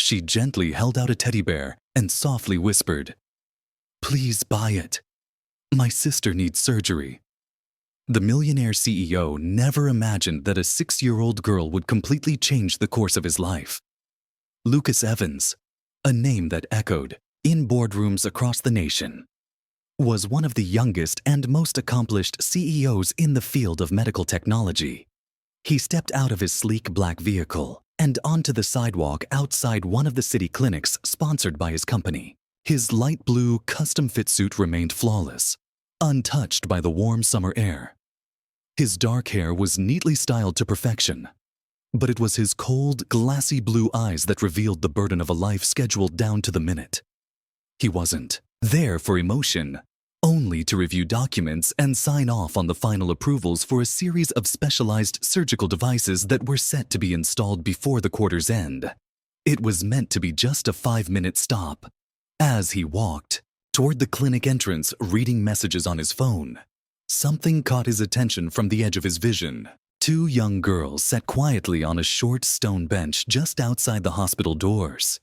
She gently held out a teddy bear and softly whispered, "Please buy it. My sister needs surgery." The Millionaire CEO never imagined that a 6-year-old girl would completely change the course of his life. Lucas Evans, a name that echoed in boardrooms across the nation, was one of the youngest and most accomplished CEOs in the field of medical technology. He stepped out of his sleek black vehicle and onto the sidewalk outside one of the city clinics sponsored by his company. His light blue custom-fit suit remained flawless, untouched by the warm summer air. His dark hair was neatly styled to perfection, but it was his cold, glassy blue eyes that revealed the burden of a life scheduled down to the minute. He wasn't there for emotion, only to review documents and sign off on the final approvals for a series of specialized surgical devices that were set to be installed before the quarter's end. It was meant to be just a 5-minute stop. As he walked toward the clinic entrance, reading messages on his phone, something caught his attention from the edge of his vision. 2 young girls sat quietly on a short stone bench just outside the hospital doors.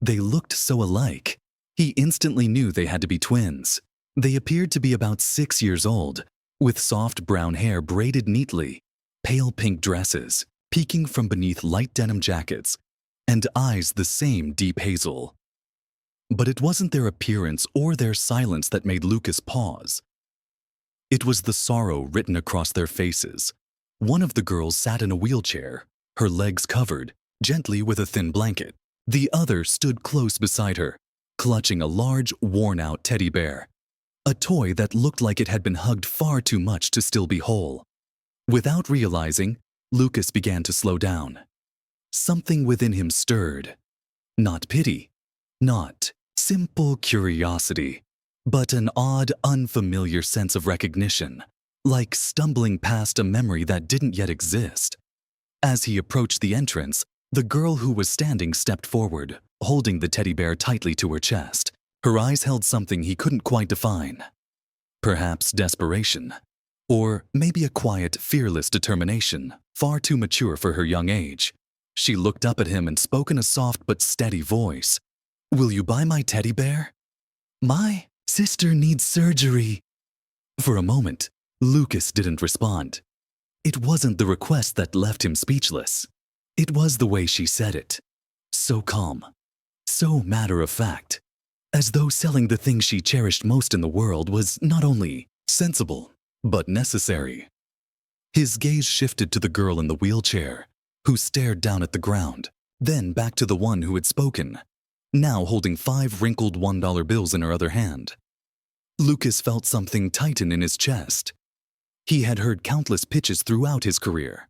They looked so alike. He instantly knew they had to be twins. They appeared to be about 6 years old, with soft brown hair braided neatly, pale pink dresses peeking from beneath light denim jackets, and eyes the same deep hazel. But it wasn't their appearance or their silence that made Lucas pause. It was the sorrow written across their faces. One of the girls sat in a wheelchair, her legs covered gently with a thin blanket. The other stood close beside her, clutching a large, worn-out teddy bear, a toy that looked like it had been hugged far too much to still be whole. Without realizing, Lucas began to slow down. Something within him stirred. Not pity, not simple curiosity, but an odd, unfamiliar sense of recognition, like stumbling past a memory that didn't yet exist. As he approached the entrance, the girl who was standing stepped forward, holding the teddy bear tightly to her chest. Her eyes held something he couldn't quite define. Perhaps desperation, or maybe a quiet, fearless determination, far too mature for her young age. She looked up at him and spoke in a soft but steady voice. "Will you buy my teddy bear? My sister needs surgery." For a moment, Lucas didn't respond. It wasn't the request that left him speechless. It was the way she said it. So calm, so matter-of-fact, as though selling the thing she cherished most in the world was not only sensible, but necessary. His gaze shifted to the girl in the wheelchair, who stared down at the ground, then back to the one who had spoken, now holding 5 wrinkled $1 bills in her other hand. Lucas felt something tighten in his chest. He had heard countless pitches throughout his career,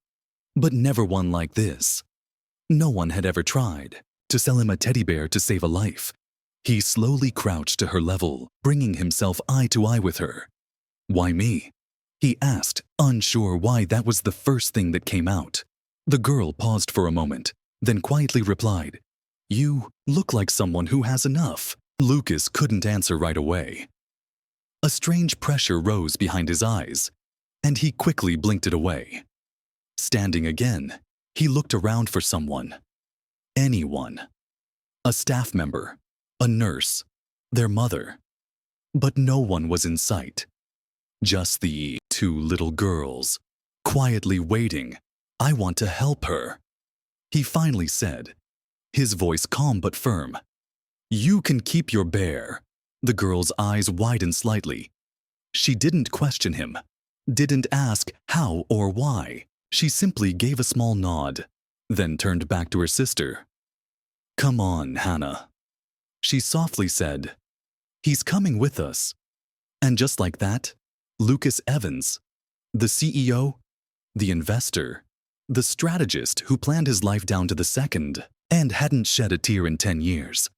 but never one like this. No one had ever tried to sell him a teddy bear to save a life. He slowly crouched to her level, bringing himself eye to eye with her. "Why me?" he asked, unsure why that was the first thing that came out. The girl paused for a moment, then quietly replied, "You look like someone who has enough." Lucas couldn't answer right away. A strange pressure rose behind his eyes, and he quickly blinked it away. Standing again, he looked around for someone. Anyone. A staff member, a nurse, their mother. But no one was in sight. Just the 2 little girls, quietly waiting. "I want to help her," he finally said, his voice calm but firm. "You can keep your bear." The girl's eyes widened slightly. She didn't question him, didn't ask how or why. She simply gave a small nod, then turned back to her sister. "Come on, Hannah," she softly said. "He's coming with us." And just like that, Lucas Evans, the CEO, the investor, the strategist who planned his life down to the second and hadn't shed a tear in 10 years,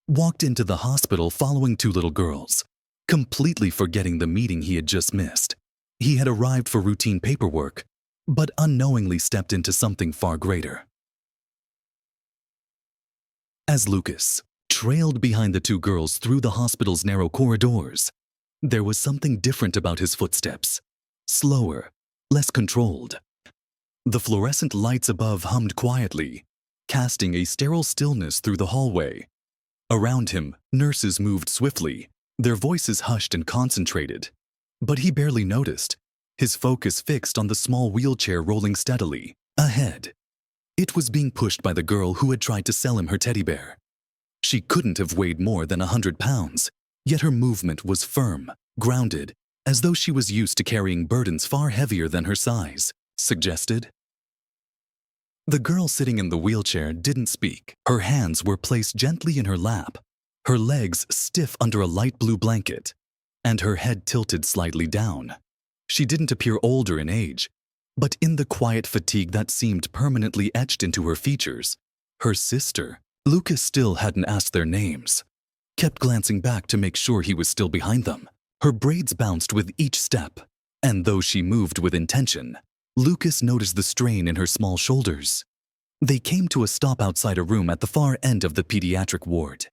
walked into the hospital following 2 little girls, completely forgetting the meeting he had just missed. He had arrived for routine paperwork, but unknowingly stepped into something far greater. As Lucas trailed behind the 2 girls through the hospital's narrow corridors, there was something different about his footsteps. Slower, less controlled. The fluorescent lights above hummed quietly, casting a sterile stillness through the hallway. Around him, nurses moved swiftly, their voices hushed and concentrated. But he barely noticed, his focus fixed on the small wheelchair rolling steadily ahead. It was being pushed by the girl who had tried to sell him her teddy bear. She couldn't have weighed more than 100 pounds, yet her movement was firm, grounded, as though she was used to carrying burdens far heavier than her size suggested. The girl sitting in the wheelchair didn't speak. Her hands were placed gently in her lap, her legs stiff under a light blue blanket, and her head tilted slightly down. She didn't appear older in age, but in the quiet fatigue that seemed permanently etched into her features, her sister, Lucas still hadn't asked their names, kept glancing back to make sure he was still behind them. Her braids bounced with each step, and though she moved with intention, Lucas noticed the strain in her small shoulders. They came to a stop outside a room at the far end of the pediatric ward.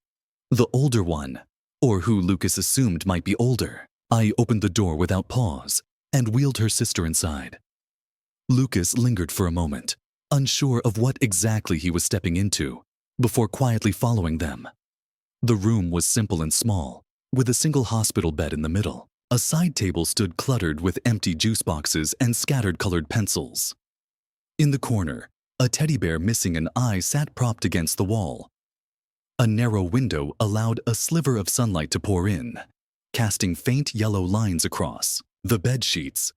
The older one, or who Lucas assumed might be older, opened the door without pause and wheeled her sister inside. Lucas lingered for a moment, unsure of what exactly he was stepping into, before quietly following them. The room was simple and small, with a single hospital bed in the middle. A side table stood cluttered with empty juice boxes and scattered colored pencils. In the corner, a teddy bear missing an eye sat propped against the wall. A narrow window allowed a sliver of sunlight to pour in, casting faint yellow lines across the bed sheets.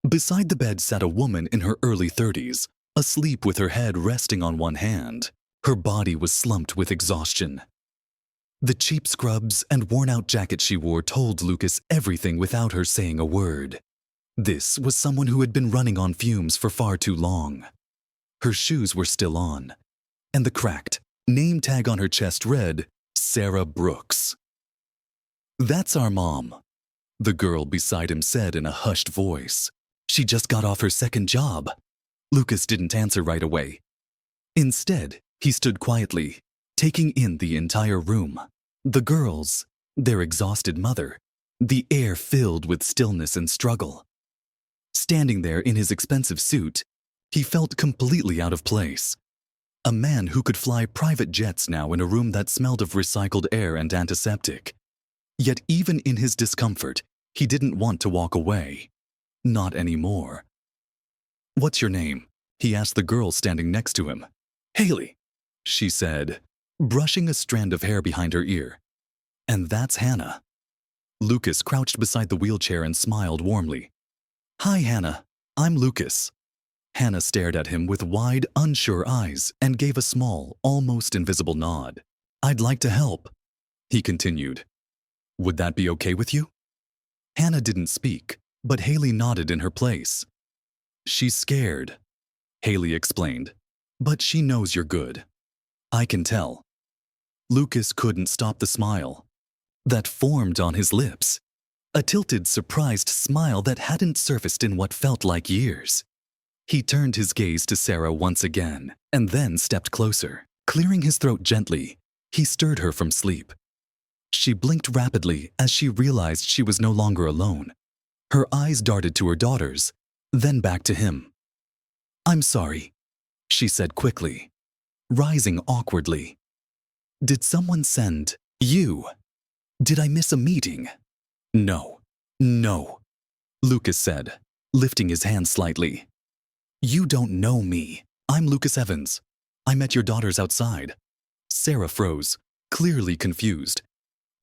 Beside the bed sat a woman in her early 30s, asleep with her head resting on one hand. Her body was slumped with exhaustion. The cheap scrubs and worn-out jacket she wore told Lucas everything without her saying a word. This was someone who had been running on fumes for far too long. Her shoes were still on, and the cracked name tag on her chest read, Sarah Brooks. "That's our mom," the girl beside him said in a hushed voice. "She just got off her second job." Lucas didn't answer right away. Instead, he stood quietly, taking in the entire room. The girls, their exhausted mother, the air filled with stillness and struggle. Standing there in his expensive suit, he felt completely out of place. A man who could fly private jets now in a room that smelled of recycled air and antiseptic. Yet even in his discomfort, he didn't want to walk away. Not anymore. "What's your name?" he asked the girl standing next to him. "Haley," she said, brushing a strand of hair behind her ear. "And that's Hannah." Lucas crouched beside the wheelchair and smiled warmly. "Hi, Hannah. I'm Lucas." Hannah stared at him with wide, unsure eyes and gave a small, almost invisible nod. "I'd like to help," he continued. "Would that be okay with you?" Hannah didn't speak, but Haley nodded in her place. "She's scared," Haley explained, "but she knows you're good. I can tell." Lucas couldn't stop the smile that formed on his lips, a tilted, surprised smile that hadn't surfaced in what felt like years. He turned his gaze to Sarah once again, and then stepped closer. Clearing his throat gently, he stirred her from sleep. She blinked rapidly as she realized she was no longer alone. Her eyes darted to her daughters, then back to him. "I'm sorry," she said quickly, rising awkwardly. "Did someone send you? Did I miss a meeting?" No, Lucas said, lifting his hand slightly. "You don't know me. I'm Lucas Evans. I met your daughters outside." Sarah froze, clearly confused.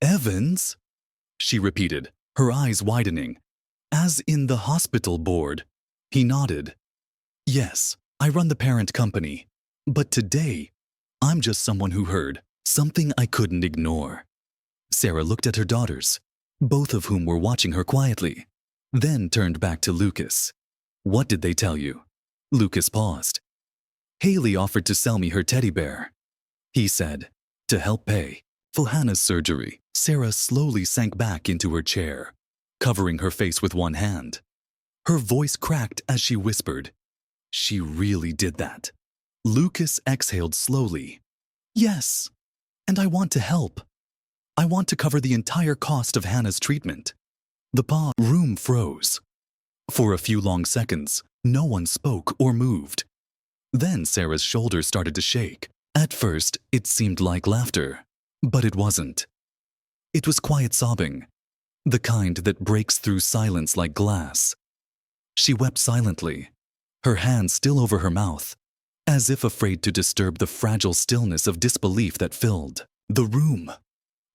"Evans?" she repeated, her eyes widening. "As in the hospital board?" He nodded. "Yes, I run the parent company. But today, I'm just someone who heard something I couldn't ignore." Sarah looked at her daughters, both of whom were watching her quietly, then turned back to Lucas. "What did they tell you?" Lucas paused. "Haley offered to sell me her teddy bear," he said, "to help pay for Hannah's surgery." Sarah slowly sank back into her chair, covering her face with one hand. Her voice cracked as she whispered, "She really did that." Lucas exhaled slowly. "Yes, and I want to help. I want to cover the entire cost of Hannah's treatment." The room froze. For a few long seconds, no one spoke or moved. Then Sarah's shoulders started to shake. At first, it seemed like laughter, but it wasn't. It was quiet sobbing, the kind that breaks through silence like glass. She wept silently, her hands still over her mouth, as if afraid to disturb the fragile stillness of disbelief that filled the room.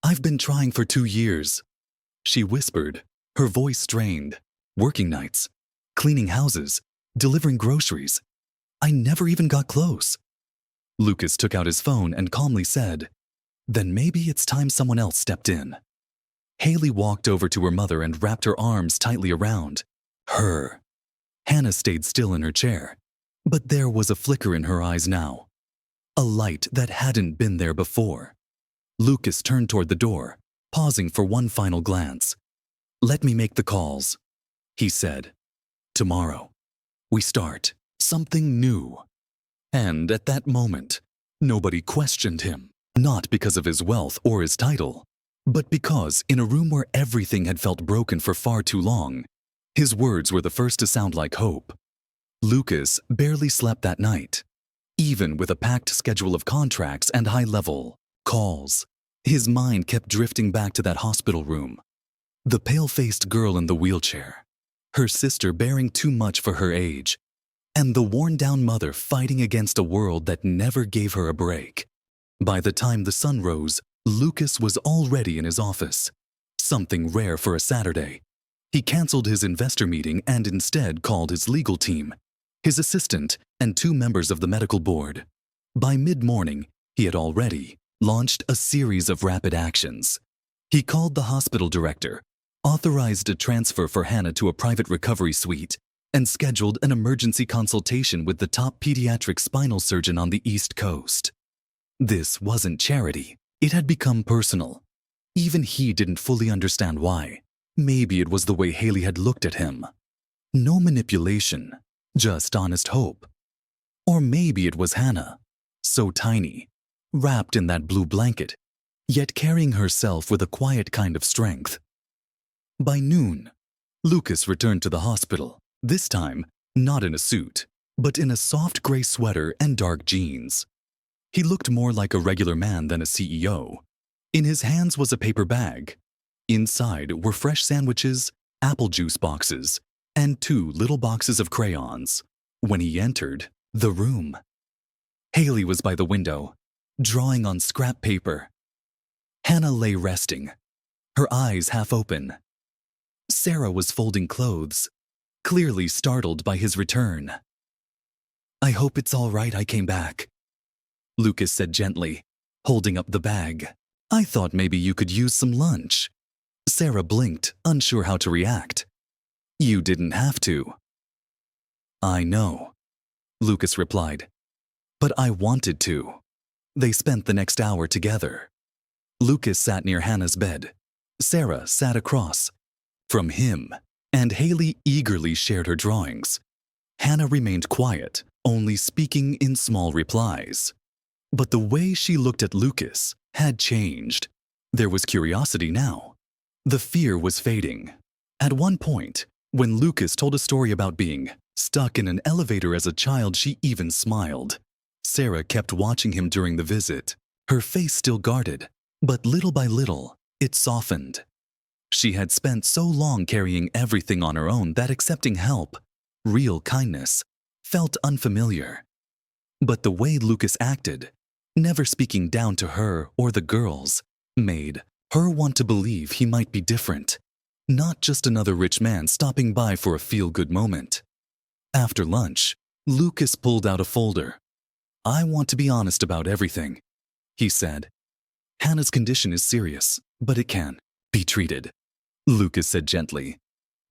"I've been trying for 2 years," she whispered, her voice strained. "Working nights, cleaning houses, delivering groceries. I never even got close." Lucas took out his phone and calmly said, "Then maybe it's time someone else stepped in." Haley walked over to her mother and wrapped her arms tightly around her. Hannah stayed still in her chair, but there was a flicker in her eyes now, a light that hadn't been there before. Lucas turned toward the door, pausing for one final glance. "Let me make the calls," he said. "Tomorrow, we start something new." And at that moment, nobody questioned him, not because of his wealth or his title, but because in a room where everything had felt broken for far too long, his words were the first to sound like hope. Lucas barely slept that night, even with a packed schedule of contracts and high-level calls. His mind kept drifting back to that hospital room. The pale-faced girl in the wheelchair, her sister bearing too much for her age, and the worn-down mother fighting against a world that never gave her a break. By the time the sun rose, Lucas was already in his office, something rare for a Saturday. He canceled his investor meeting and instead called his legal team, his assistant, and 2 members of the medical board. By mid-morning, he had already launched a series of rapid actions. He called the hospital director, authorized a transfer for Hannah to a private recovery suite, and scheduled an emergency consultation with the top pediatric spinal surgeon on the East Coast. This wasn't charity. It had become personal. Even he didn't fully understand why. Maybe it was the way Haley had looked at him. No manipulation, just honest hope. Or maybe it was Hannah, so tiny, wrapped in that blue blanket, yet carrying herself with a quiet kind of strength. By noon, Lucas returned to the hospital, this time not in a suit, but in a soft gray sweater and dark jeans. He looked more like a regular man than a CEO. In his hands was a paper bag. Inside were fresh sandwiches, apple juice boxes, and 2 little boxes of crayons. When he entered the room, Haley was by the window, drawing on scrap paper. Hannah lay resting, her eyes half open. Sarah was folding clothes, clearly startled by his return. "I hope it's all right I came back," Lucas said gently, holding up the bag. "I thought maybe you could use some lunch." Sarah blinked, unsure how to react. "You didn't have to." "I know," Lucas replied. "But I wanted to." They spent the next hour together. Lucas sat near Hannah's bed. Sarah sat across from him, and Haley eagerly shared her drawings. Hannah remained quiet, only speaking in small replies. But the way she looked at Lucas had changed. There was curiosity now. The fear was fading. At one point, when Lucas told a story about being stuck in an elevator as a child, she even smiled. Sarah kept watching him during the visit, her face still guarded, but little by little, it softened. She had spent so long carrying everything on her own that accepting help, real kindness, felt unfamiliar. But the way Lucas acted, never speaking down to her or the girls, made her want to believe he might be different, not just another rich man stopping by for a feel-good moment. After lunch, Lucas pulled out a folder. "I want to be honest about everything," he said. "Hannah's condition is serious, but it can be treated," Lucas said gently.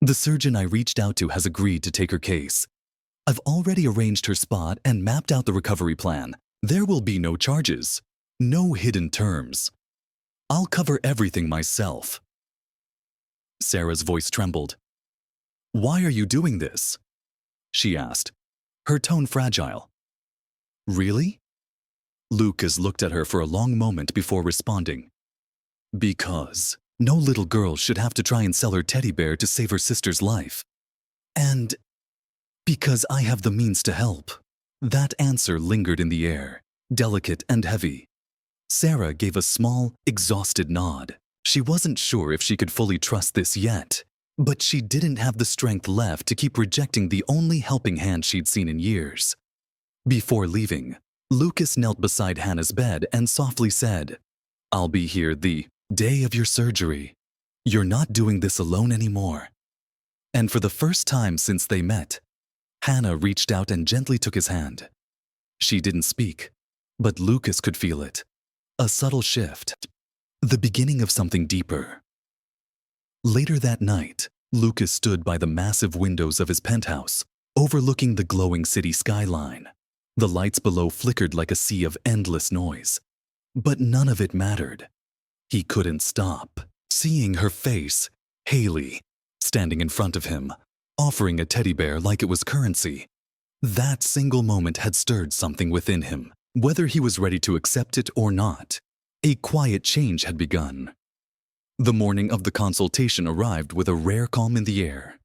"The surgeon I reached out to has agreed to take her case. I've already arranged her spot and mapped out the recovery plan. There will be no charges, no hidden terms. I'll cover everything myself." Sarah's voice trembled. "Why are you doing this?" she asked, her tone fragile. "Really?" Lucas looked at her for a long moment before responding. "Because no little girl should have to try and sell her teddy bear to save her sister's life. And because I have the means to help." That answer lingered in the air, delicate and heavy. Sarah gave a small, exhausted nod. She wasn't sure if she could fully trust this yet, but she didn't have the strength left to keep rejecting the only helping hand she'd seen in years. Before leaving, Lucas knelt beside Hannah's bed and softly said, "I'll be here the day of your surgery. You're not doing this alone anymore." And for the first time since they met, Hannah reached out and gently took his hand. She didn't speak, but Lucas could feel it. A subtle shift. The beginning of something deeper. Later that night, Lucas stood by the massive windows of his penthouse, overlooking the glowing city skyline. The lights below flickered like a sea of endless noise. But none of it mattered. He couldn't stop seeing her face, Haley, standing in front of him, offering a teddy bear like it was currency. That single moment had stirred something within him, whether he was ready to accept it or not. A quiet change had begun. The morning of the consultation arrived with a rare calm in the air.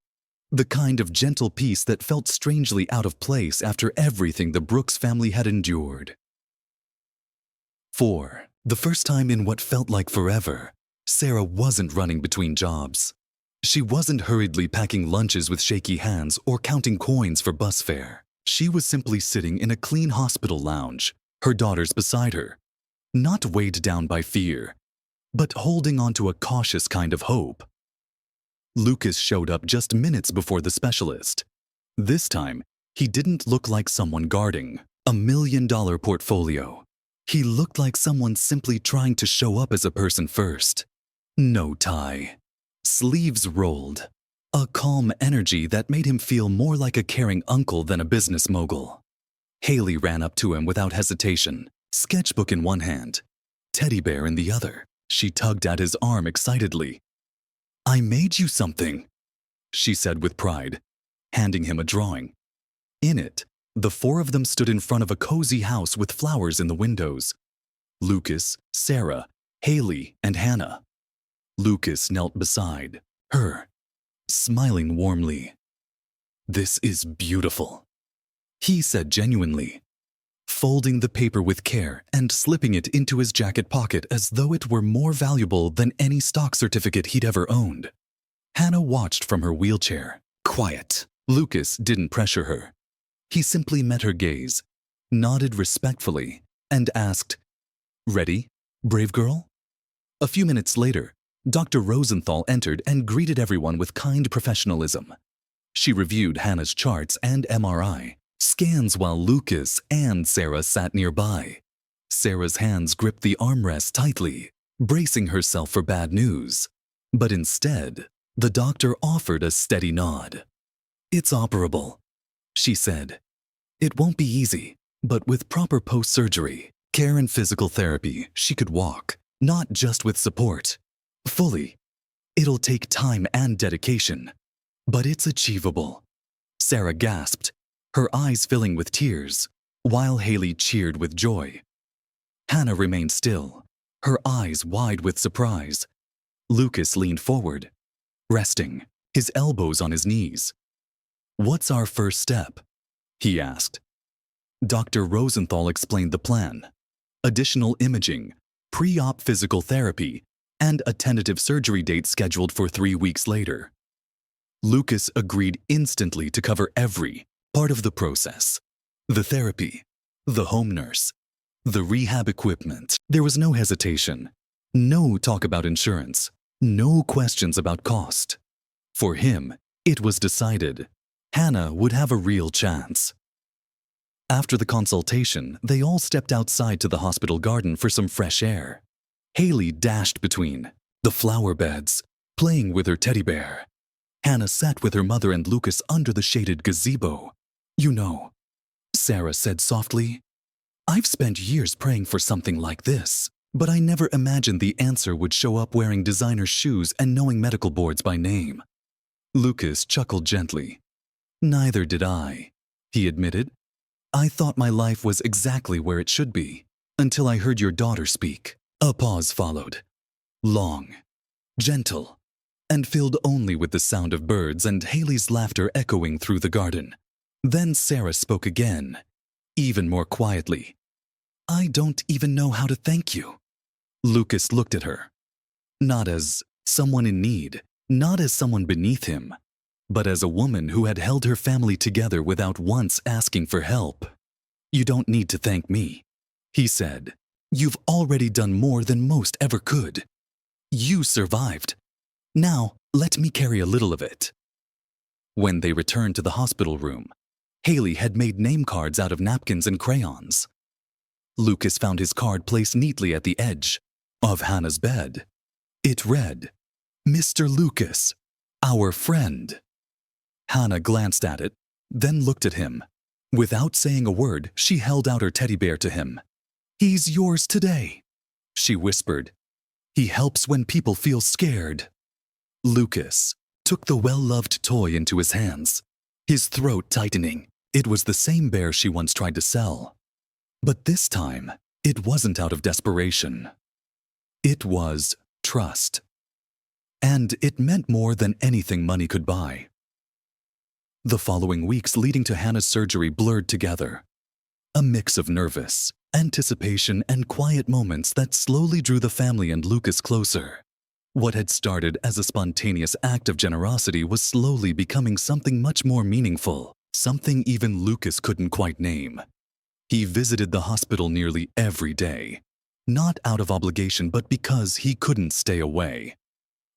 The kind of gentle peace that felt strangely out of place after everything the Brooks family had endured. 4. The first time in what felt like forever, Sarah wasn't running between jobs. She wasn't hurriedly packing lunches with shaky hands or counting coins for bus fare. She was simply sitting in a clean hospital lounge, her daughters beside her, not weighed down by fear, but holding on to a cautious kind of hope. Lucas showed up just minutes before the specialist. This time, he didn't look like someone guarding a $1 million portfolio. He looked like someone simply trying to show up as a person first. No tie. Sleeves rolled. A calm energy that made him feel more like a caring uncle than a business mogul. Haley ran up to him without hesitation, sketchbook in one hand, teddy bear in the other. She tugged at his arm excitedly. "I made you something," she said with pride, handing him a drawing. In it, the four of them stood in front of a cozy house with flowers in the windows. Lucas, Sarah, Haley, and Hannah. Lucas knelt beside her, smiling warmly. "This is beautiful," he said genuinely, folding the paper with care and slipping it into his jacket pocket as though it were more valuable than any stock certificate he'd ever owned. Hannah watched from her wheelchair, quiet. Lucas didn't pressure her. He simply met her gaze, nodded respectfully, and asked, "Ready, brave girl?" A few minutes later, Dr. Rosenthal entered and greeted everyone with kind professionalism. She reviewed Hannah's charts and MRI scans while Lucas and Sarah sat nearby. Sarah's hands gripped the armrest tightly, bracing herself for bad news. But instead, the doctor offered a steady nod. "It's operable," she said. "It won't be easy, but with proper post-surgery, care and physical therapy, she could walk, not just with support. Fully. It'll take time and dedication, but it's achievable." Sarah gasped, her eyes filling with tears, while Haley cheered with joy. Hannah remained still, her eyes wide with surprise. Lucas leaned forward, resting, his elbows on his knees. "What's our first step?" he asked. Dr. Rosenthal explained the plan. Additional imaging, pre-op physical therapy, and a tentative surgery date scheduled for 3 weeks later. Lucas agreed instantly to cover every part of the process. The therapy, the home nurse, the rehab equipment. There was no hesitation, no talk about insurance, no questions about cost. For him, it was decided. Hannah would have a real chance. After the consultation, they all stepped outside to the hospital garden for some fresh air. Haley dashed between the flower beds, playing with her teddy bear. Hannah sat with her mother and Lucas under the shaded gazebo. "You know," Sarah said softly, "I've spent years praying for something like this, but I never imagined the answer would show up wearing designer shoes and knowing medical boards by name." Lucas chuckled gently. "Neither did I," he admitted. "I thought my life was exactly where it should be, until I heard your daughter speak." A pause followed. Long, gentle, and filled only with the sound of birds and Haley's laughter echoing through the garden. Then Sarah spoke again, even more quietly. "I don't even know how to thank you." Lucas looked at her. Not as someone in need, not as someone beneath him, but as a woman who had held her family together without once asking for help. "You don't need to thank me," he said. "You've already done more than most ever could. You survived. Now, let me carry a little of it." When they returned to the hospital room, Haley had made name cards out of napkins and crayons. Lucas found his card placed neatly at the edge of Hannah's bed. It read, "Mr. Lucas, our friend." Hannah glanced at it, then looked at him. Without saying a word, she held out her teddy bear to him. "He's yours today," she whispered. "He helps when people feel scared." Lucas took the well-loved toy into his hands, his throat tightening. It was the same bear she once tried to sell. But this time, it wasn't out of desperation. It was trust. And it meant more than anything money could buy. The following weeks leading to Hannah's surgery blurred together. A mix of nervous, anticipation, and quiet moments that slowly drew the family and Lucas closer. What had started as a spontaneous act of generosity was slowly becoming something much more meaningful, something even Lucas couldn't quite name. He visited the hospital nearly every day, not out of obligation but because he couldn't stay away.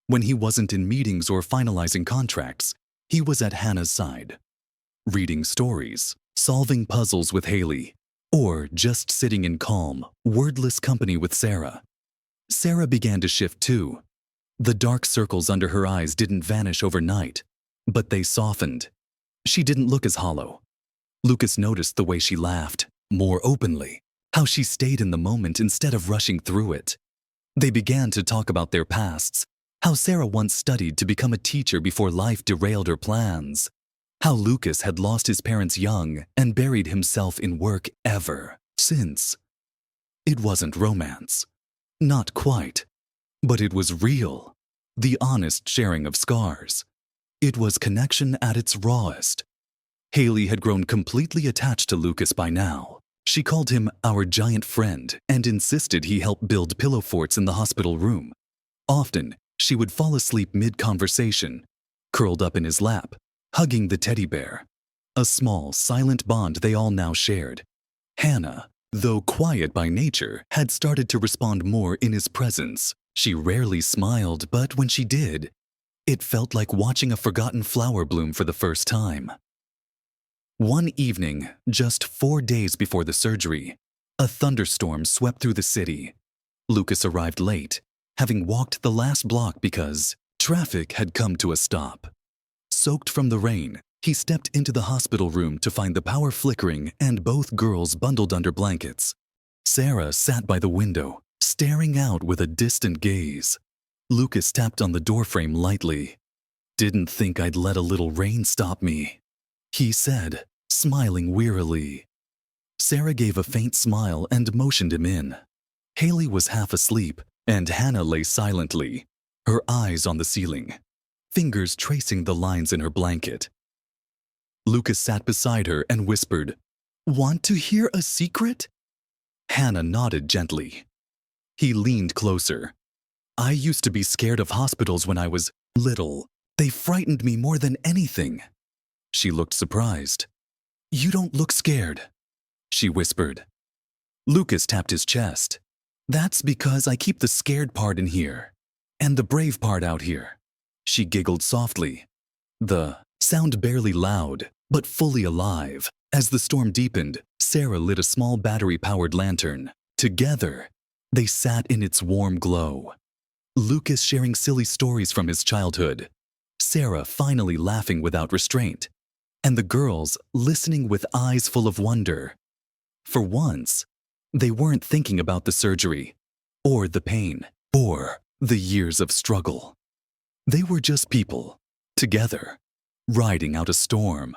When he wasn't in meetings or finalizing contracts, he was at Hannah's side, reading stories, solving puzzles with Haley, or just sitting in calm, wordless company with Sarah. Sarah began to shift too. The dark circles under her eyes didn't vanish overnight, but they softened. She didn't look as hollow. Lucas noticed the way she laughed, more openly, how she stayed in the moment instead of rushing through it. They began to talk about their pasts, how Sarah once studied to become a teacher before life derailed her plans, how Lucas had lost his parents young and buried himself in work ever since. It wasn't romance. Not quite. But it was real. The honest sharing of scars. It was connection at its rawest. Haley had grown completely attached to Lucas by now. She called him our giant friend and insisted he help build pillow forts in the hospital room. Often, she would fall asleep mid-conversation, curled up in his lap, hugging the teddy bear. A small, silent bond they all now shared. Hannah, though quiet by nature, had started to respond more in his presence. She rarely smiled, but when she did, it felt like watching a forgotten flower bloom for the first time. One evening, just 4 days before the surgery, a thunderstorm swept through the city. Lucas arrived late, having walked the last block because traffic had come to a stop. Soaked from the rain, he stepped into the hospital room to find the power flickering and both girls bundled under blankets. Sarah sat by the window, staring out with a distant gaze. Lucas tapped on the doorframe lightly. "Didn't think I'd let a little rain stop me," he said, smiling wearily. Sarah gave a faint smile and motioned him in. Haley was half asleep, and Hannah lay silently, her eyes on the ceiling, fingers tracing the lines in her blanket. Lucas sat beside her and whispered, "Want to hear a secret?" Hannah nodded gently. He leaned closer. "I used to be scared of hospitals when I was little. They frightened me more than anything." She looked surprised. "You don't look scared," she whispered. Lucas tapped his chest. "That's because I keep the scared part in here, and the brave part out here." She giggled softly. The sound barely loud, but fully alive. As the storm deepened, Sarah lit a small battery-powered lantern. Together, they sat in its warm glow. Lucas sharing silly stories from his childhood, Sarah finally laughing without restraint, and the girls listening with eyes full of wonder. For once, they weren't thinking about the surgery, or the pain, or the years of struggle. They were just people, together, riding out a storm.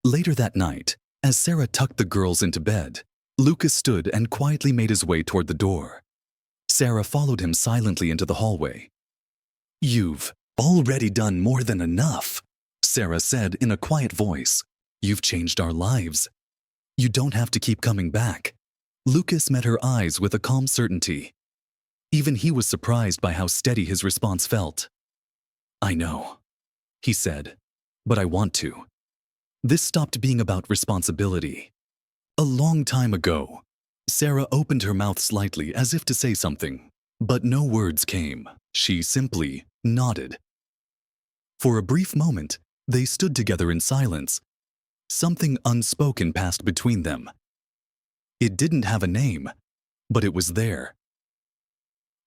Later that night, as Sarah tucked the girls into bed, Lucas stood and quietly made his way toward the door. Sarah followed him silently into the hallway. "You've already done more than enough," Sarah said in a quiet voice. "You've changed our lives. You don't have to keep coming back. Lucas met her eyes with a calm certainty. Even he was surprised by how steady his response felt. I know, he said, but I want to. This stopped being about responsibility. A long time ago, Sarah opened her mouth slightly as if to say something, but no words came. She simply nodded. For a brief moment, they stood together in silence. Something unspoken passed between them. It didn't have a name, but it was there.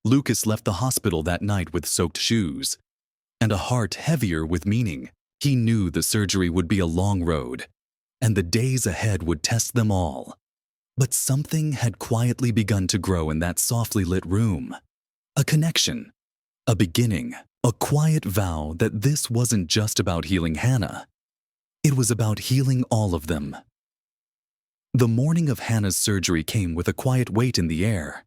Lucas left the hospital that night with soaked shoes and a heart heavier with meaning. He knew the surgery would be a long road, and the days ahead would test them all. But something had quietly begun to grow in that softly lit room. A connection, a beginning, a quiet vow that this wasn't just about healing Hannah. It was about healing all of them. The morning of Hannah's surgery came with a quiet weight in the air,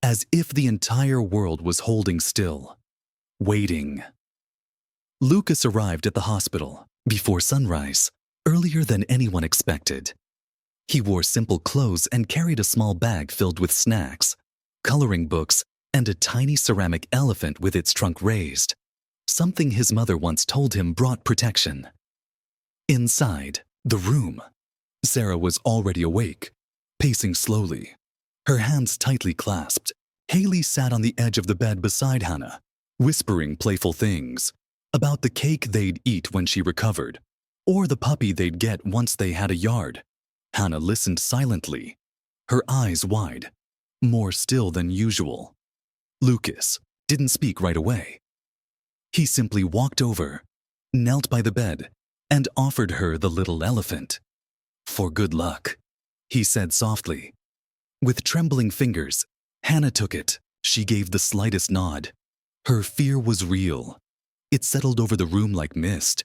as if the entire world was holding still, waiting. Lucas arrived at the hospital before sunrise, earlier than anyone expected. He wore simple clothes and carried a small bag filled with snacks, coloring books, and a tiny ceramic elephant with its trunk raised, something his mother once told him brought protection. Inside the room, Sarah was already awake, pacing slowly, her hands tightly clasped. Haley sat on the edge of the bed beside Hannah, whispering playful things about the cake they'd eat when she recovered, or the puppy they'd get once they had a yard. Hannah listened silently, her eyes wide, more still than usual. Lucas didn't speak right away. He simply walked over, knelt by the bed, and offered her the little elephant. For good luck, he said softly. With trembling fingers, Hannah took it. She gave the slightest nod. Her fear was real. It settled over the room like mist.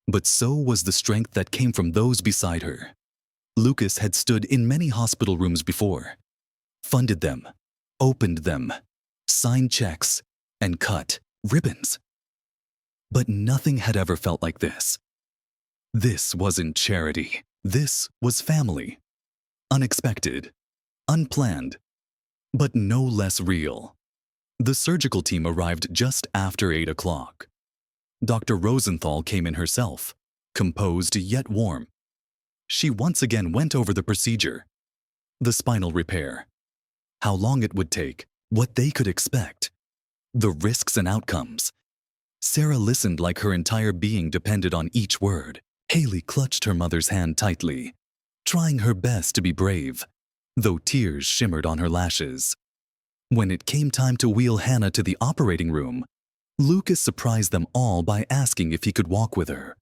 But so was the strength that came from those beside her. Lucas had stood in many hospital rooms before, funded them, opened them, signed checks, and cut ribbons. But nothing had ever felt like this. This wasn't charity. This was family. Unexpected, unplanned, but no less real. The surgical team arrived just after 8 o'clock. Dr. Rosenthal came in herself, composed yet warm. She once again went over the procedure, the spinal repair, how long it would take, what they could expect, the risks and outcomes. Sarah listened like her entire being depended on each word. Haley clutched her mother's hand tightly, trying her best to be brave, though tears shimmered on her lashes. When it came time to wheel Hannah to the operating room, Lucas surprised them all by asking if he could walk with her,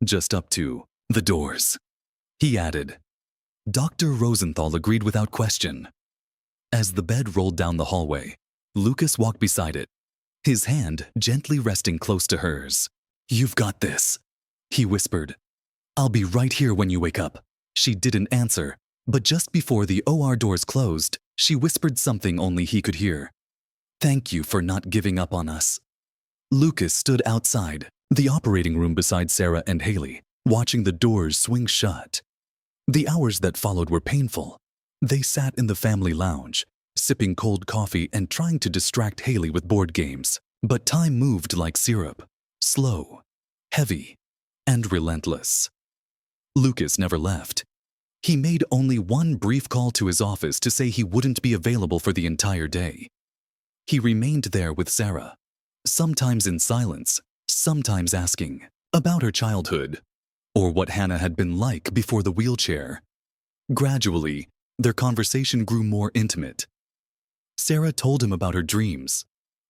just up to the doors. He added. Dr. Rosenthal agreed without question. As the bed rolled down the hallway, Lucas walked beside it, his hand gently resting close to hers. You've got this, he whispered. I'll be right here when you wake up. She didn't answer, but just before the OR doors closed, she whispered something only he could hear. Thank you for not giving up on us. Lucas stood outside the operating room beside Sarah and Haley, watching the doors swing shut. The hours that followed were painful. They sat in the family lounge, sipping cold coffee and trying to distract Haley with board games. But time moved like syrup, slow, heavy, and relentless. Lucas never left. He made only one brief call to his office to say he wouldn't be available for the entire day. He remained there with Sarah, sometimes in silence, sometimes asking about her childhood, or what Hannah had been like before the wheelchair. Gradually, their conversation grew more intimate. Sarah told him about her dreams,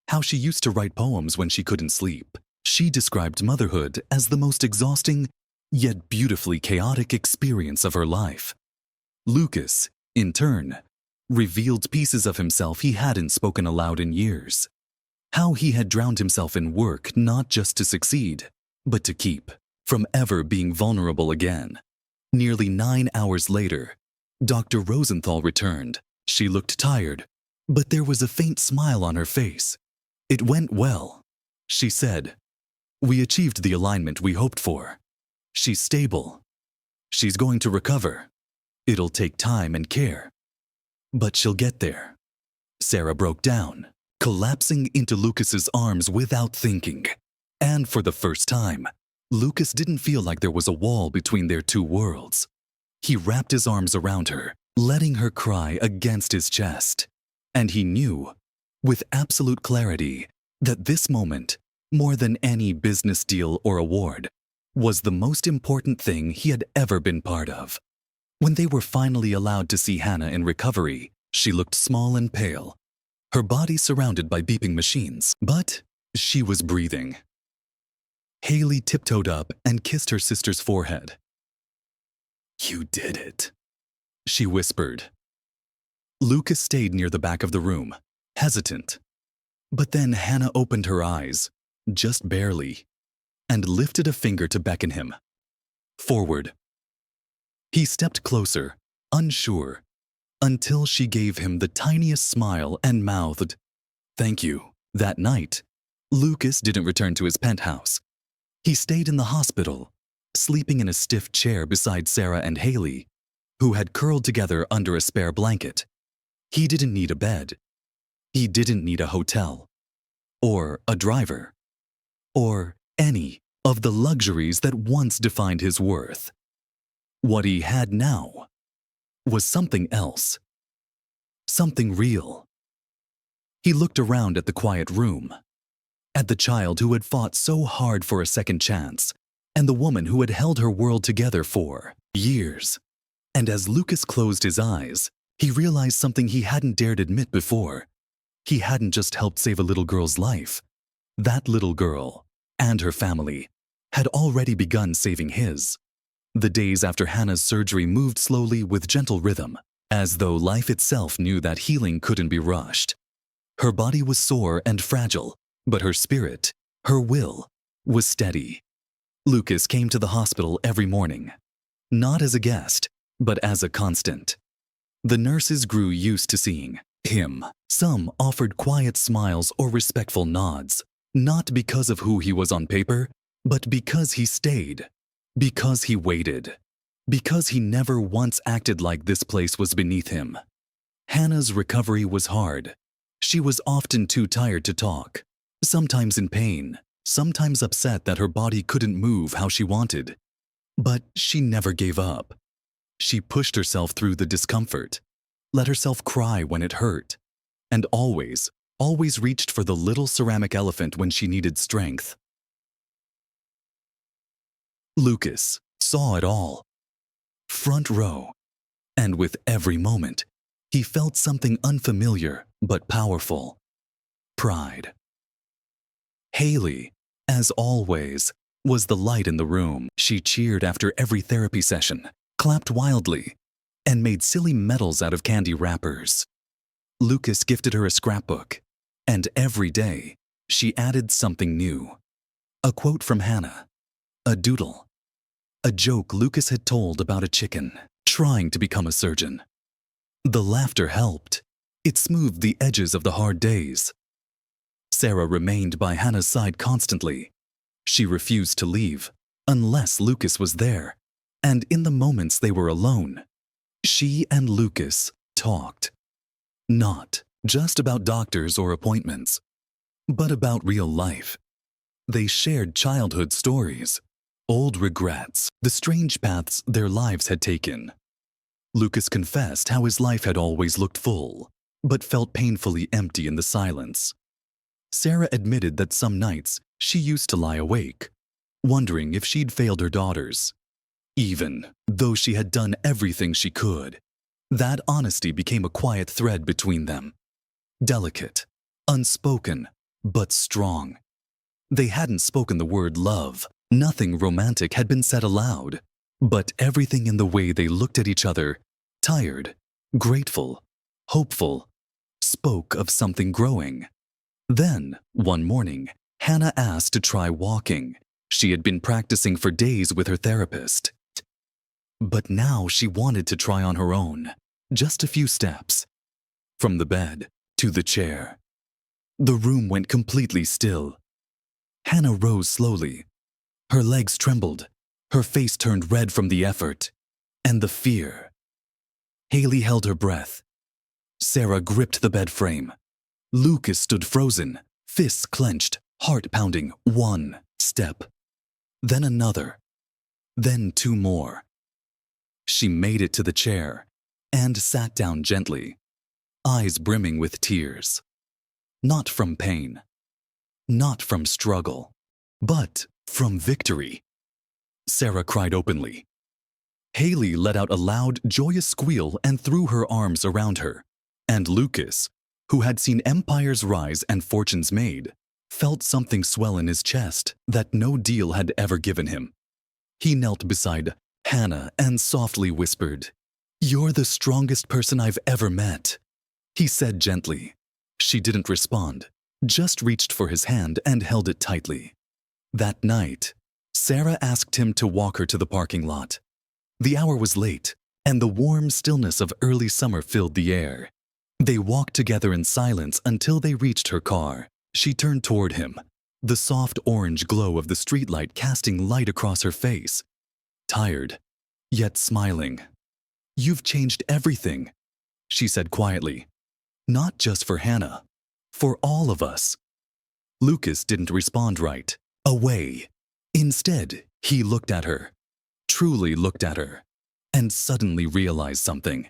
how she used to write poems when she couldn't sleep. She described motherhood as the most exhausting, yet beautifully chaotic experience of her life. Lucas, in turn, revealed pieces of himself he hadn't spoken aloud in years. How he had drowned himself in work not just to succeed, but to keep from ever being vulnerable again. Nearly 9 hours later, Dr. Rosenthal returned. She looked tired, but there was a faint smile on her face. It went well, she said. We achieved the alignment we hoped for. She's stable. She's going to recover. It'll take time and care, but she'll get there. Sarah broke down, collapsing into Lucas's arms without thinking. And for the first time, Lucas didn't feel like there was a wall between their two worlds. He wrapped his arms around her, letting her cry against his chest. And he knew, with absolute clarity, that this moment, more than any business deal or award, was the most important thing he had ever been part of. When they were finally allowed to see Hannah in recovery, she looked small and pale, her body surrounded by beeping machines, but she was breathing. Haley tiptoed up and kissed her sister's forehead. "You did it," she whispered. Lucas stayed near the back of the room, hesitant. But then Hannah opened her eyes, just barely, and lifted a finger to beckon him. Forward. He stepped closer, unsure, until she gave him the tiniest smile and mouthed, "Thank you." That night, Lucas didn't return to his penthouse. He stayed in the hospital, sleeping in a stiff chair beside Sarah and Haley, who had curled together under a spare blanket. He didn't need a bed. He didn't need a hotel, or a driver, or any of the luxuries that once defined his worth. What he had now was something else, something real. He looked around at the quiet room, at the child who had fought so hard for a second chance, and the woman who had held her world together for years. And as Lucas closed his eyes, he realized something he hadn't dared admit before. He hadn't just helped save a little girl's life. That little girl, and her family, had already begun saving his. The days after Hannah's surgery moved slowly with gentle rhythm, as though life itself knew that healing couldn't be rushed. Her body was sore and fragile, but her spirit, her will, was steady. Lucas came to the hospital every morning, not as a guest, but as a constant. The nurses grew used to seeing him. Some offered quiet smiles or respectful nods, not because of who he was on paper, but because he stayed, because he waited, because he never once acted like this place was beneath him. Hannah's recovery was hard. She was often too tired to talk, sometimes in pain, sometimes upset that her body couldn't move how she wanted. But she never gave up. She pushed herself through the discomfort, let herself cry when it hurt, and always reached for the little ceramic elephant when she needed strength. Lucas saw it all, front row, and with every moment, he felt something unfamiliar but powerful: pride. Haley, as always, was the light in the room. She cheered after every therapy session, clapped wildly, and made silly medals out of candy wrappers. Lucas gifted her a scrapbook, and every day she added something new. A quote from Hannah, a doodle, a joke Lucas had told about a chicken trying to become a surgeon. The laughter helped. It smoothed the edges of the hard days. Sarah remained by Hannah's side constantly. She refused to leave unless Lucas was there, and in the moments they were alone, she and Lucas talked. Not just about doctors or appointments, but about real life. They shared childhood stories, old regrets, the strange paths their lives had taken. Lucas confessed how his life had always looked full, but felt painfully empty in the silence. Sarah admitted that some nights she used to lie awake, wondering if she'd failed her daughters. Even though she had done everything she could, that honesty became a quiet thread between them. Delicate, unspoken, but strong. They hadn't spoken the word love. Nothing romantic had been said aloud, but everything in the way they looked at each other, tired, grateful, hopeful, spoke of something growing. Then, one morning, Hannah asked to try walking. She had been practicing for days with her therapist. But now she wanted to try on her own, just a few steps. From the bed to the chair. The room went completely still. Hannah rose slowly. Her legs trembled, her face turned red from the effort, and the fear. Haley held her breath. Sarah gripped the bed frame. Lucas stood frozen, fists clenched, heart pounding. One step, then another, then two more. She made it to the chair and sat down gently, eyes brimming with tears. Not from pain, not from struggle, but from victory. Sarah cried openly. Haley let out a loud, joyous squeal and threw her arms around her. And Lucas, who had seen empires rise and fortunes made, felt something swell in his chest that no deal had ever given him. He knelt beside Hannah and softly whispered, "You're the strongest person I've ever met," he said gently. She didn't respond, just reached for his hand and held it tightly. That night, Sarah asked him to walk her to the parking lot. The hour was late, and the warm stillness of early summer filled the air. They walked together in silence until they reached her car. She turned toward him, the soft orange glow of the streetlight casting light across her face. Tired, yet smiling. "You've changed everything," she said quietly. "Not just for Hannah, for all of us." Lucas didn't respond right. Away. Instead, he looked at her, truly looked at her, and suddenly realized something.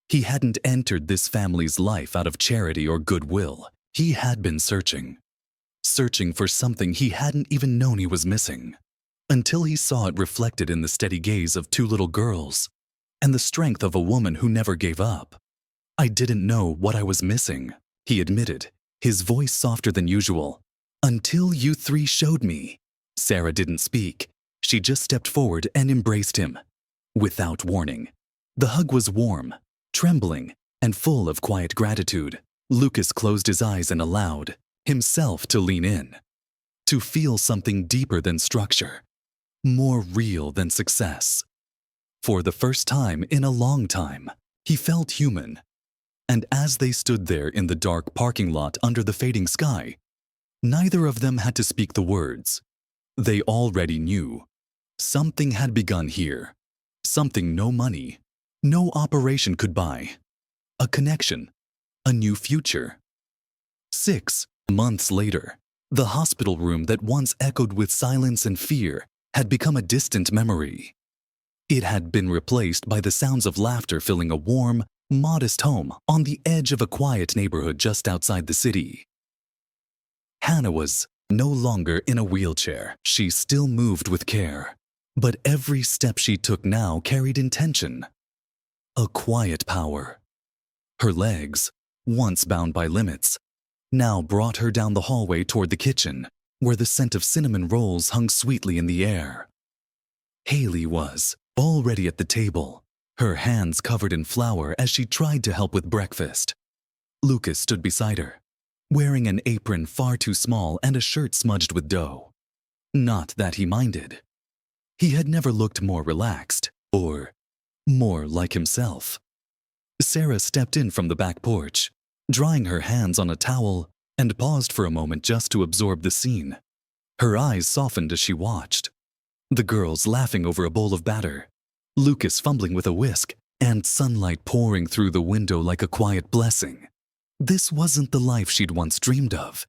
He hadn't entered this family's life out of charity or goodwill. He had been searching for something he hadn't even known he was missing, until he saw it reflected in the steady gaze of two little girls and the strength of a woman who never gave up. "I didn't know what I was missing," he admitted, his voice softer than usual. "Until you three showed me." Sarah didn't speak. She just stepped forward and embraced him. Without warning. The hug was warm, trembling, and full of quiet gratitude. Lucas closed his eyes and allowed himself to lean in, to feel something deeper than structure, more real than success. For the first time in a long time, he felt human. And as they stood there in the dark parking lot under the fading sky, neither of them had to speak the words. They already knew. Something had begun here. Something no money, no operation could buy. A connection. A new future. 6 months later, the hospital room that once echoed with silence and fear had become a distant memory. It had been replaced by the sounds of laughter filling a warm, modest home on the edge of a quiet neighborhood just outside the city. Hannah was no longer in a wheelchair. She still moved with care, but every step she took now carried intention. A quiet power. Her legs, once bound by limits, now brought her down the hallway toward the kitchen, where the scent of cinnamon rolls hung sweetly in the air. Haley was already at the table, her hands covered in flour as she tried to help with breakfast. Lucas stood beside her, wearing an apron far too small and a shirt smudged with dough. Not that he minded. He had never looked more relaxed, or more like himself. Sarah stepped in from the back porch, drying her hands on a towel, and paused for a moment just to absorb the scene. Her eyes softened as she watched. The girls laughing over a bowl of batter, Lucas fumbling with a whisk, and sunlight pouring through the window like a quiet blessing. This wasn't the life she'd once dreamed of.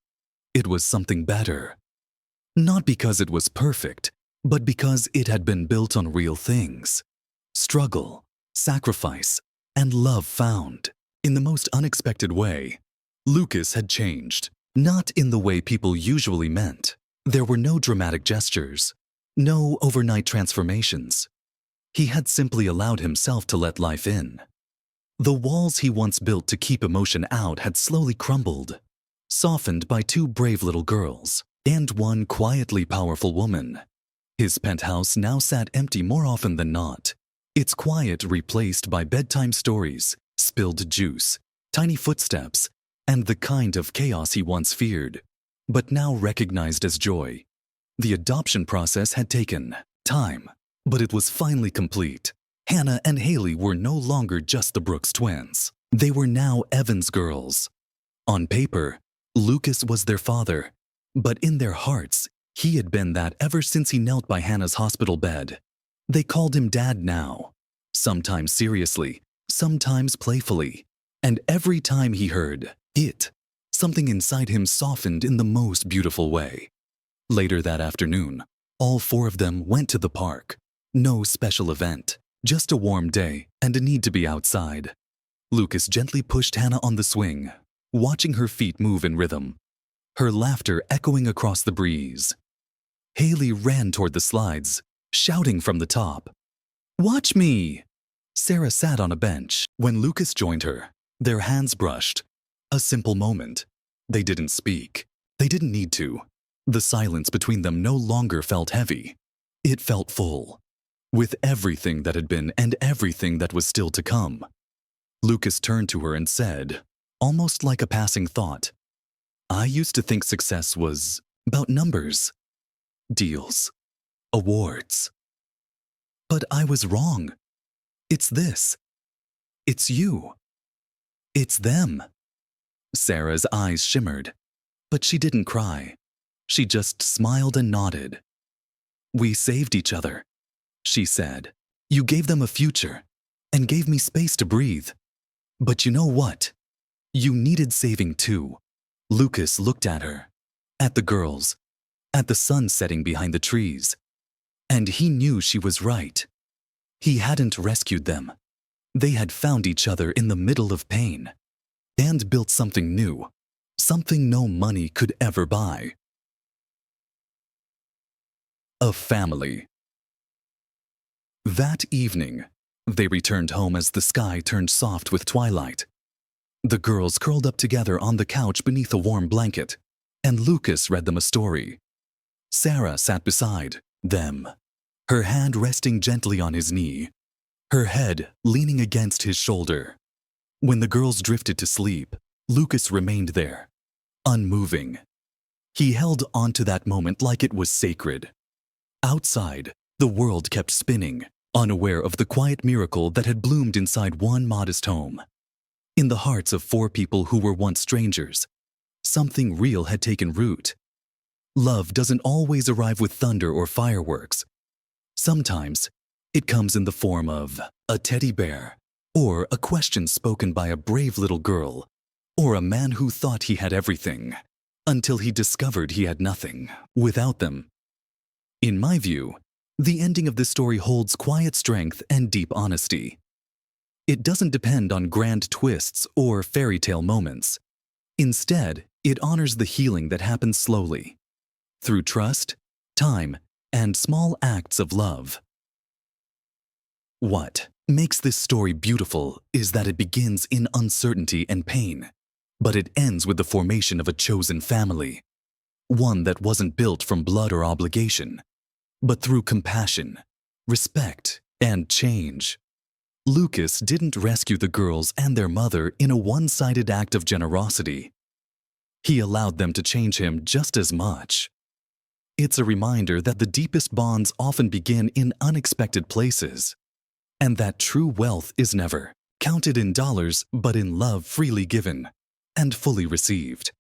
It was something better. Not because it was perfect, but because it had been built on real things. Struggle, sacrifice, and love found. In the most unexpected way, Lucas had changed. Not in the way people usually meant. There were no dramatic gestures, no overnight transformations. He had simply allowed himself to let life in. The walls he once built to keep emotion out had slowly crumbled, softened by 2 brave little girls and 1 quietly powerful woman. His penthouse now sat empty more often than not, its quiet replaced by bedtime stories, spilled juice, tiny footsteps, and the kind of chaos he once feared, but now recognized as joy. The adoption process had taken time, but it was finally complete. Hannah and Haley were no longer just the Brooks twins. They were now Evans girls. On paper, Lucas was their father, but in their hearts, he had been that ever since he knelt by Hannah's hospital bed. They called him Dad now, sometimes seriously, sometimes playfully, and every time he heard it, something inside him softened in the most beautiful way. Later that afternoon, all four of them went to the park. No special event, just a warm day and a need to be outside. Lucas gently pushed Hannah on the swing, watching her feet move in rhythm, her laughter echoing across the breeze. Haley ran toward the slides, shouting from the top, "Watch me!" Sarah sat on a bench when Lucas joined her, their hands brushed. A simple moment. They didn't speak. They didn't need to. The silence between them no longer felt heavy. It felt full, with everything that had been and everything that was still to come. Lucas turned to her and said, almost like a passing thought, "I used to think success was about numbers, deals, awards. But I was wrong. It's this. It's you. It's them." Sarah's eyes shimmered, but she didn't cry. She just smiled and nodded. "We saved each other," she said. "You gave them a future and gave me space to breathe. But you know what? You needed saving too." Lucas looked at her, at the girls, at the sun setting behind the trees, and he knew she was right. He hadn't rescued them. They had found each other in the middle of pain and built something new, something no money could ever buy. A family. That evening, they returned home as the sky turned soft with twilight. The girls curled up together on the couch beneath a warm blanket, and Lucas read them a story. Sarah sat beside them, her hand resting gently on his knee, her head leaning against his shoulder. When the girls drifted to sleep, Lucas remained there, unmoving. He held on to that moment like it was sacred. Outside, the world kept spinning, unaware of the quiet miracle that had bloomed inside one modest home. In the hearts of four people who were once strangers, something real had taken root. Love doesn't always arrive with thunder or fireworks. Sometimes, it comes in the form of a teddy bear, or a question spoken by a brave little girl, or a man who thought he had everything, until he discovered he had nothing without them. In my view, the ending of this story holds quiet strength and deep honesty. It doesn't depend on grand twists or fairy tale moments. Instead, it honors the healing that happens slowly, through trust, time, and small acts of love. What makes this story beautiful is that it begins in uncertainty and pain, but it ends with the formation of a chosen family, one that wasn't built from blood or obligation, but through compassion, respect, and change. Lucas didn't rescue the girls and their mother in a one-sided act of generosity. He allowed them to change him just as much. It's a reminder that the deepest bonds often begin in unexpected places, and that true wealth is never counted in dollars but in love freely given and fully received.